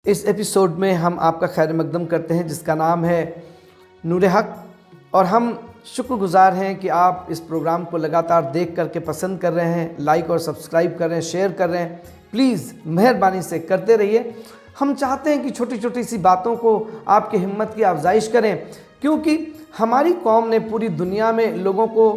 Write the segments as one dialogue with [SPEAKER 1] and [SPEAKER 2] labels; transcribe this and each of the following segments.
[SPEAKER 1] इस एपिसोड में हम आपका खैर मकदम करते हैं जिसका नाम है नूर हक, और हम शुक्रगुजार हैं कि आप इस प्रोग्राम को लगातार देख करके पसंद कर रहे हैं, लाइक और सब्सक्राइब कर रहे हैं, शेयर कर रहे हैं। प्लीज़ मेहरबानी से करते रहिए। हम चाहते हैं कि छोटी छोटी सी बातों को आपकी हिम्मत की अफजाइश करें, क्योंकि हमारी कौम ने पूरी दुनिया में लोगों को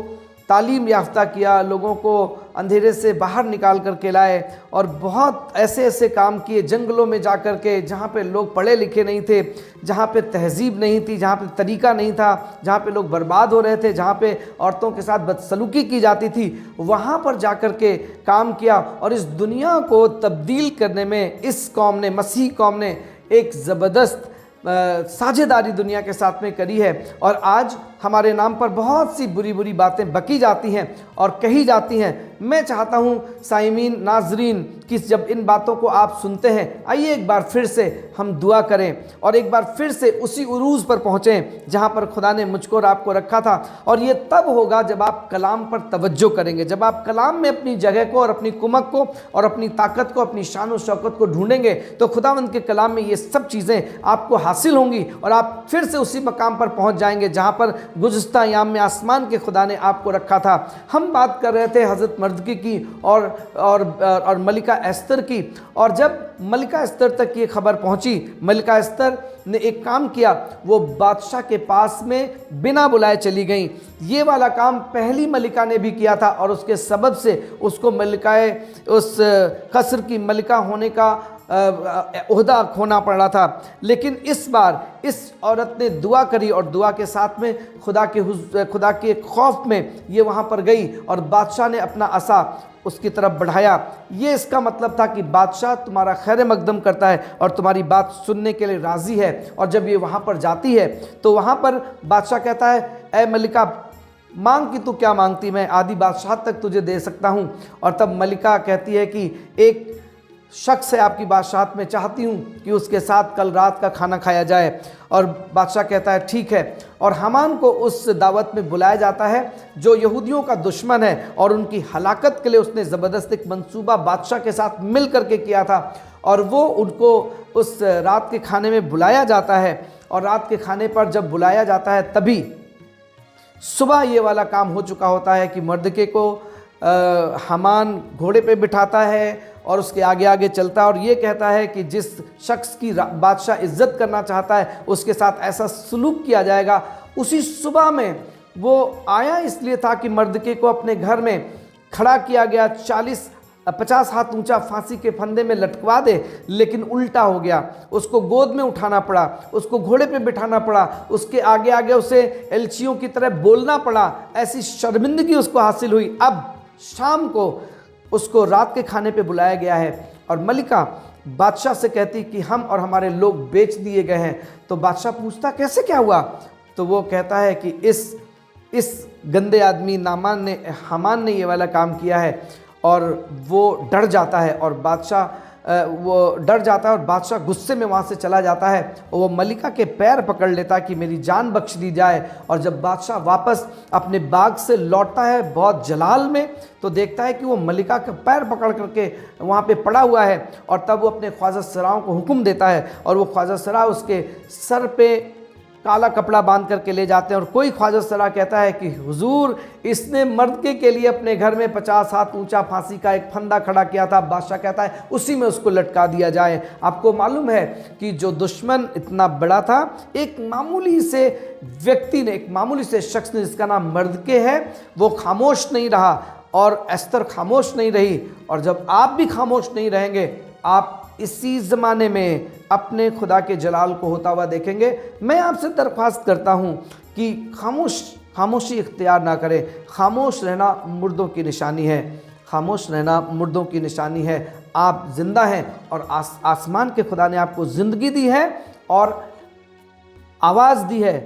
[SPEAKER 1] तालीम याफ्ता किया, लोगों को अंधेरे से बाहर निकाल कर के लाए और बहुत ऐसे ऐसे काम किए जंगलों में जा कर के, जहाँ पे लोग पढ़े लिखे नहीं थे, जहाँ पे तहजीब नहीं थी, जहाँ पे तरीका नहीं था, जहाँ पे लोग बर्बाद हो रहे थे, जहाँ पे औरतों के साथ बदसलूकी की जाती थी, वहाँ पर जा कर के काम किया। और इस दुनिया को तब्दील करने में इस कौम ने, मसीह कौम ने एक ज़बरदस्त साझेदारी दुनिया के साथ में करी है। और आज हमारे नाम पर बहुत सी बुरी बुरी बातें बकी जाती हैं और कही जाती हैं। मैं चाहता हूं साइमीन, नाजरीन, कि जब इन बातों को आप सुनते हैं, आइए एक बार फिर से हम दुआ करें और एक बार फिर से उसी उरूज पर पहुँचें जहां पर खुदा ने मुझको और आपको रखा था। और ये तब होगा जब आप कलाम पर तवज्जो करेंगे, जब आप कलाम में अपनी जगह को और अपनी कुमक को और अपनी ताकत को, अपनी शान और शौकत को ढूंढेंगे, तो खुदावंद के कलाम में ये सब चीज़ें आपको हासिल होंगी और आप फिर से उसी मकाम पर पहुँच जाएंगे जहाँ पर गुज़िश्ता अय्याम में आसमान के खुदा ने आपको रखा था। हम बात कर रहे थे हज़रत मर्दकी की और मलिका एस्तर की। और जब मलिका एस्तर तक ये खबर पहुंची, मलिका एस्तर ने एक काम किया, वो बादशाह के पास में बिना बुलाए चली गई। ये वाला काम पहली मलिका ने भी किया था और उसके सबब से उसको मलिकाए उस कसर की मलिका होने का ओहदा खोना पड़ रहा था। लेकिन इस बार इस औरत ने दुआ करी और दुआ के साथ में खुदा के खौफ में ये वहाँ पर गई और बादशाह ने अपना असा उसकी तरफ बढ़ाया। ये इसका मतलब था कि बादशाह तुम्हारा खैर मकदम करता है और तुम्हारी बात सुनने के लिए राज़ी है। और जब ये वहाँ पर जाती है तो वहाँ पर बादशाह कहता है, ए मलिका, मांग कि तू क्या मांगती, मैं आधी बादशाह तक तुझे दे सकता हूँ। और तब मलिका कहती है कि एक शख्स है आपकी बादशाहत में, चाहती हूँ कि उसके साथ कल रात का खाना खाया जाए। और बादशाह कहता है ठीक है। और हामान को उस दावत में बुलाया जाता है जो यहूदियों का दुश्मन है और उनकी हलाकत के लिए उसने ज़बरदस्त एक मंसूबा बादशाह के साथ मिल करके किया था। और वो उनको उस रात के खाने में बुलाया जाता है। और रात के खाने पर जब बुलाया जाता है तभी सुबह ये वाला काम हो चुका होता है कि मर्दके को हामान घोड़े पे बिठाता है और उसके आगे आगे चलता है और ये कहता है कि जिस शख्स की बादशाह इज्जत करना चाहता है उसके साथ ऐसा सलूक किया जाएगा। उसी सुबह में वो आया इसलिए था कि मर्दके को अपने घर में खड़ा किया गया, 50 हाथ ऊंचा फांसी के फंदे में लटकवा दे, लेकिन उल्टा हो गया। उसको गोद में उठाना पड़ा, उसको घोड़े पे बिठाना पड़ा, उसके आगे आगे उसे एलचियों की तरह बोलना पड़ा। ऐसी शर्मिंदगी उसको हासिल हुई। अब शाम को उसको रात के खाने पे बुलाया गया है और मलिका बादशाह से कहती कि हम और हमारे लोग बेच दिए गए हैं। तो बादशाह पूछता कैसे, क्या हुआ? तो वो कहता है कि इस गंदे आदमी हामान ने ये वाला काम किया है। और वो डर जाता है और बादशाह गुस्से में वहाँ से चला जाता है और वो मलिका के पैर पकड़ लेता है कि मेरी जान बख्श दी जाए। और जब बादशाह वापस अपने बाग से लौटता है बहुत जलाल में, तो देखता है कि वो मलिका का पैर पकड़ करके वहाँ पे पड़ा हुआ है। और तब वो अपने ख्वाजा सराओं को हुक्म देता है और वो ख्वाजा सरा उसके सर पे काला कपड़ा बांध करके ले जाते हैं। और कोई ख्वाजा सरा कहता है कि हुजूर, इसने मर्दके के लिए अपने घर में 50 हाथ ऊंचा फांसी का एक फंदा खड़ा किया था। बादशाह कहता है उसी में उसको लटका दिया जाए। आपको मालूम है कि जो दुश्मन इतना बड़ा था, एक मामूली से व्यक्ति ने, एक मामूली से शख्स ने जिसका नाम मर्दके है, वो खामोश नहीं रहा और एस्तर खामोश नहीं रही। और जब आप भी खामोश नहीं रहेंगे, आप इसी ज़माने में अपने खुदा के जलाल को होता हुआ देखेंगे। मैं आपसे दरख्वास्त करता हूँ कि खामोशी इख्तियार ना करें। खामोश रहना मुर्दों की निशानी है, खामोश रहना मुर्दों की निशानी है। आप जिंदा हैं और आसमान के खुदा ने आपको ज़िंदगी दी है और आवाज़ दी है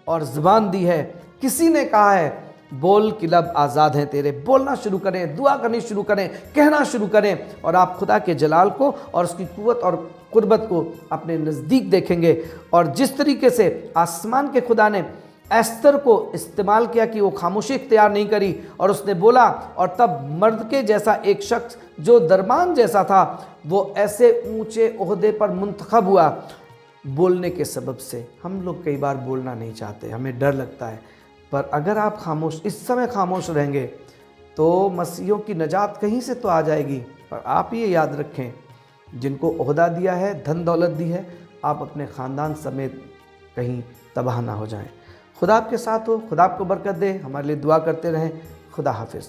[SPEAKER 1] और ज़ुबान दी है। किसी ने कहा है बोल कि लब आज़ाद हैं तेरे। बोलना शुरू करें, दुआ करनी शुरू करें, कहना शुरू करें और आप खुदा के जलाल को और उसकी कुव्वत और कुर्बत को अपने नज़दीक देखेंगे। और जिस तरीके से आसमान के खुदा ने एस्तर को इस्तेमाल किया कि वो खामोशी इख्तियार नहीं करी और उसने बोला, और तब मर्द के जैसा एक शख्स जो दरबान जैसा था वो ऐसे ऊंचे ओहदे पर मुंतखब हुआ बोलने के सबब से। हम लोग कई बार बोलना नहीं चाहते, हमें डर लगता है, पर अगर आप खामोश इस समय खामोश रहेंगे तो मसीहों की नजात कहीं से तो आ जाएगी। पर आप ये याद रखें, जिनको ओहदा दिया है, धन दौलत दी है, आप अपने ख़ानदान समेत कहीं तबाह ना हो जाएं। खुदा आपके साथ हो, खुदा आपको बरकत दे। हमारे लिए दुआ करते रहें। खुदा हाफिज़।